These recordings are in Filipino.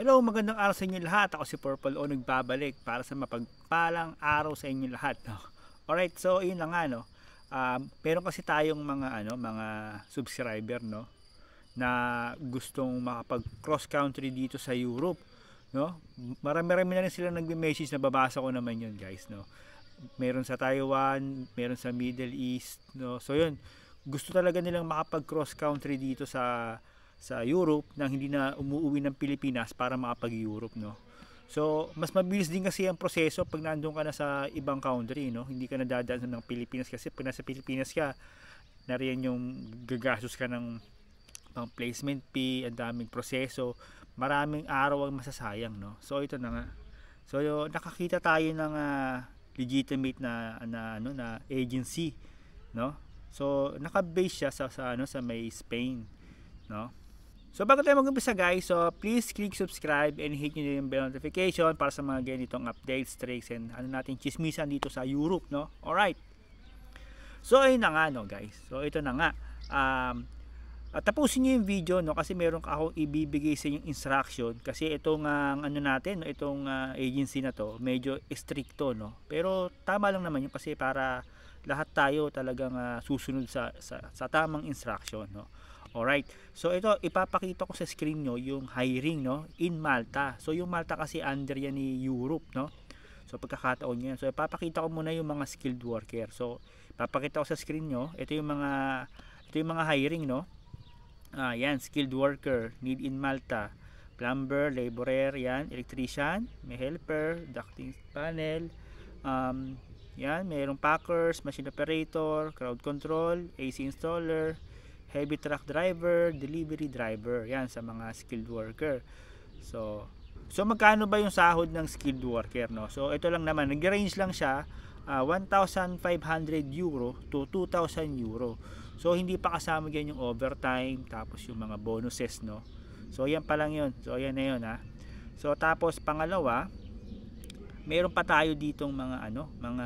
Hello, magandang araw sa inyo lahat. Ako si Purple O nagbabalik para sa mapagpalang araw sa inyo lahat. No? Alright, so yun na nga no. Meron kasi tayong mga subscriber no na gustong makapag cross country dito sa Europe, no? Marami-rami na rin sila nagme-message, na babasa ko naman yun, guys, no. Meron sa Taiwan, meron sa Middle East, no. So yun, gusto talaga nilang makapag cross country dito sa Europe nang hindi na umuwi ng Pilipinas para makapag-Europe, no. So, mas mabilis din kasi ang proseso pag nandoon ka na sa ibang country, no. Hindi ka na dadaan ng Pilipinas kasi pag nasa Pilipinas ka, nariyan yung gagastos ka ng pang placement fee, ang daming proseso, maraming araw ang masasayang, no. So, ito na nga. So, nakakita tayo ng legitimate na agency, no. So, naka-base siya sa may Spain, no. So bago tayo mag-umpisa, guys, so please click subscribe and hit nyo yung bell notification para sa mga ganitong updates, tricks, and natin chismisan dito sa Europe, no? Alright. So ayun na nga, no, guys. So ito na nga. Tapusin nyo yung video, no, kasi meron akong ibibigay sa inyong instruction, kasi itong natin, no, itong agency na to, medyo stricto, no? Pero tama lang naman yun kasi para lahat tayo talagang susunod sa tamang instruction, no? Alright, so ito ipapakita ko sa screen nyo yung hiring, no, in Malta. So yung Malta kasi under yan ni Europe, no. So pagkakataon nyo yan. So ipapakita ko muna yung mga skilled worker. So ipapakita ko sa screen nyo, ito yung mga hiring, no. Yan, skilled worker, need in Malta. Plumber, laborer, yan, electrician, may helper, ducting panel, yan, mayroong packers, machine operator, crowd control, AC installer, heavy truck driver, delivery driver, yan sa mga skilled worker. So magkano ba yung sahod ng skilled worker, no? So ito lang naman, nag-range lang siya 1,500 euro to 2,000 euro. So hindi pa kasama yan yung overtime, tapos yung mga bonuses, no? So yan pa lang yun. So yan na yun, ha. So tapos pangalawa, meron pa tayo ditong mga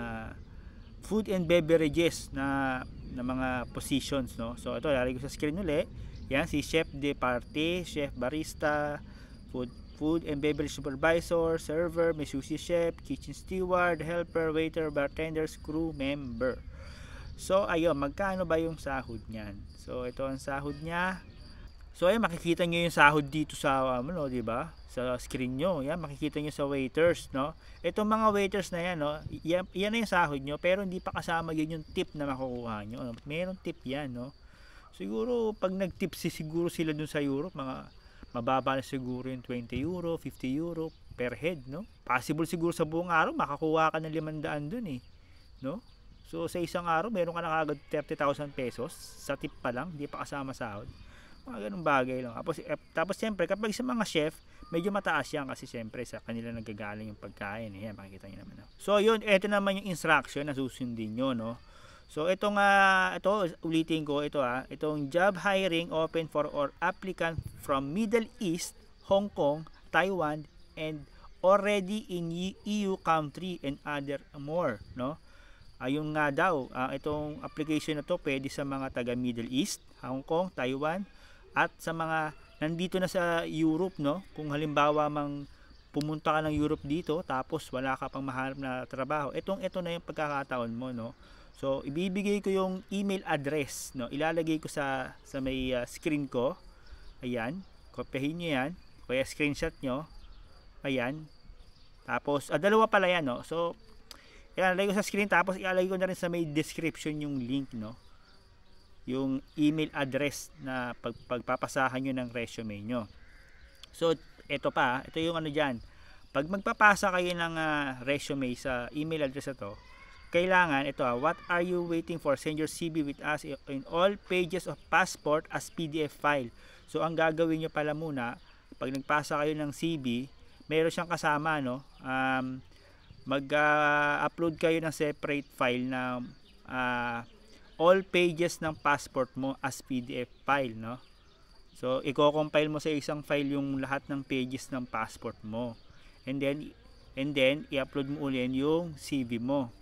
food and beverages na mga positions, no. So ito, lalagay ko sa screen uli. Yan, si chef de party, chef barista, food and beverage supervisor, server, may sushi chef, kitchen steward, helper, waiter, bartenders, crew member. So ayun, magkano ba yung sahod niyan? So ito ang sahod niya. So ayun, makikita niyo yung sahod dito sa di ba? Sa screen nyo. Yan, makikita nyo sa waiters, no? Itong mga waiters na yan, no? Yan na yung sahod nyo, pero hindi pa kasama yun yung tip na makukuha nyo. Meron tip yan, no? Siguro pag nag-tip siguro sila dun sa Europe, mga mababa na siguro yung 20 euro, 50 euro per head, no? Possible siguro sa buong araw makakuha ka ng 500 dun, eh, no? So sa isang araw meron ka na kagad 30,000 pesos sa tip pa lang, hindi pa kasama sahod. Mga ganung bagay lang. Tapos siyempre kapag sa mga chef, medyo mataas yan kasi siyempre sa kanila nagagaling yung pagkain. Ayan, makikita nyo naman. So yun, ito naman yung instruction na susundin nyo, no. So ito ulitin ko, itong job hiring open for all applicant from Middle East, Hong Kong, Taiwan, and already in EU country and other more, no. Ayun nga daw, itong application na to pwede sa mga taga Middle East, Hong Kong, Taiwan, at sa mga nandito na sa Europe, no. Kung halimbawa pumunta ka ng Europe dito tapos wala ka pang mahanap na trabaho, ito na yung pagkakataon mo, no. So ibibigay ko yung email address, no. Ilalagay ko sa may screen ko. Ayan, kopyahin niyo yan, kaya screenshot nyo. Ayan. Tapos dalawa pala yan, no. So ilalagay ko sa screen, tapos ilalagay ko na rin sa may description yung link, no. Yung email address na pagpapasahan nyo ng resume nyo. So ito yung dyan. Pag magpapasa kayo ng resume sa email address na to, kailangan what are you waiting for? Send your CV with us in all pages of passport as PDF file. So ang gagawin nyo pala muna, pag nagpasa kayo ng CV, meron siyang kasama, no. Mag-upload kayo ng separate file na all pages ng passport mo as PDF file, no. So i-compile mo sa isang file yung lahat ng pages ng passport mo, and then i-upload mo ulit yung CV mo.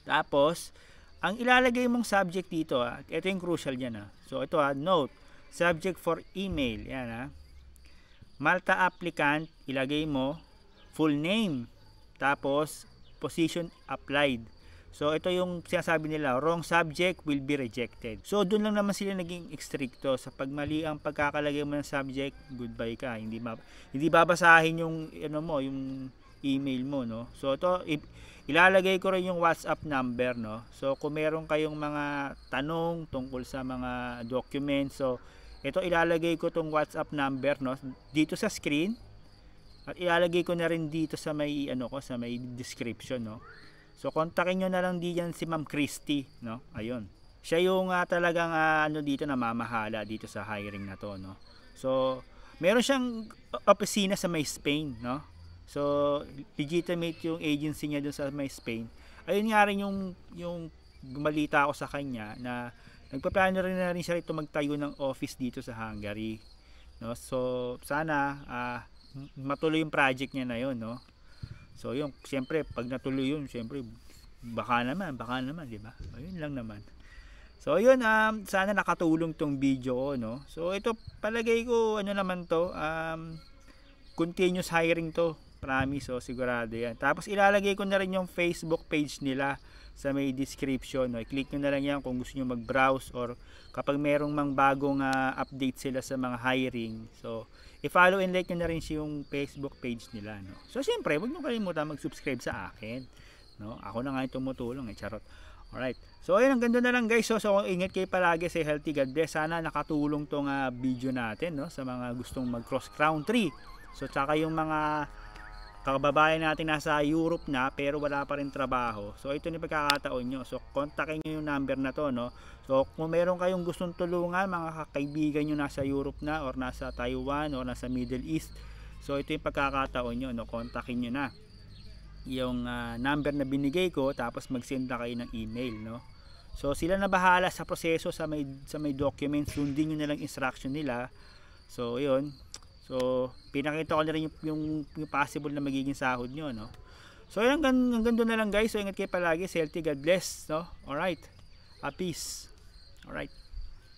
Tapos ang ilalagay mong subject dito, ito yung crucial niyan, So ito, note, subject for email, yan, Malta applicant, ilagay mo full name, tapos position applied. So ito yung sinasabi nila, wrong subject will be rejected. So doon lang naman sila naging stricto sa pag mali ang pagkakalagay mo ng subject, goodbye ka. Hindi babasahin yung ano mo, yung email mo, no. So ito ilalagay ko rin yung WhatsApp number, no. So kung meron kayong mga tanong tungkol sa mga documents, so ito ilalagay ko tong WhatsApp number, no, dito sa screen. At ilalagay ko na rin dito sa may ano ko, sa may description, no. So kontakin nyo na lang diyan si Ma'am Christy, no. Ayun. Siya yung talagang ano dito namamahala dito sa hiring na to, no. So meron siyang opisina sa may Spain, no. So legitimate yung agency niya doon sa may Spain. Ayun nga rin yung gumalita ako sa kanya na nagpaplano rin na rin siya rito magtayo ng office dito sa Hungary, no. So sana matuloy yung project niya na yun, no. So yun, siyempre pag natuloy yun, siyempre baka naman, di ba? Ayun lang naman. So yun, sana nakatulong tong video ko, no. So ito palagay ko ano naman to, continuous hiring to, promise, so sigurado yan. Tapos ilalagay ko na rin yung Facebook page nila sa may description, no. I-click nyo na lang yan kung gusto nyo mag-browse or kapag merong mang bagong update sila sa mga hiring. So i-follow and like nyo na rin yung Facebook page nila, no. So siyempre, huwag nyo kalimutan mag-subscribe sa akin, no. Ako na nga yung tumutulong, charot. Alright. So ayun, hanggang doon na lang guys. So ingat kayo palagi, say healthy, God bless. Sana nakatulong tong video natin, no, sa mga gustong mag-cross country. So tsaka yung mga kababayan natin nasa Europe na pero wala pa rin trabaho. So ito yung pagkakataon nyo. So kontakin nyo yung number na to, no. So kung meron kayong gustong tulungan, mga kaibigan nyo nasa Europe na or nasa Taiwan or nasa Middle East, so ito yung pagkakataon nyo, no. Kontakin nyo na yung number na binigay ko, tapos mag-send na kayo ng email, no. So sila na bahala sa proseso sa may documents. Sundin nyo na lang instruction nila. So yun. So pinakita ko na rin yung possible na magiging sahod nyo, no. So yun, hanggang doon na lang guys. So ingat kayo palagi, healthy, God bless, no. Alright, peace. Alright.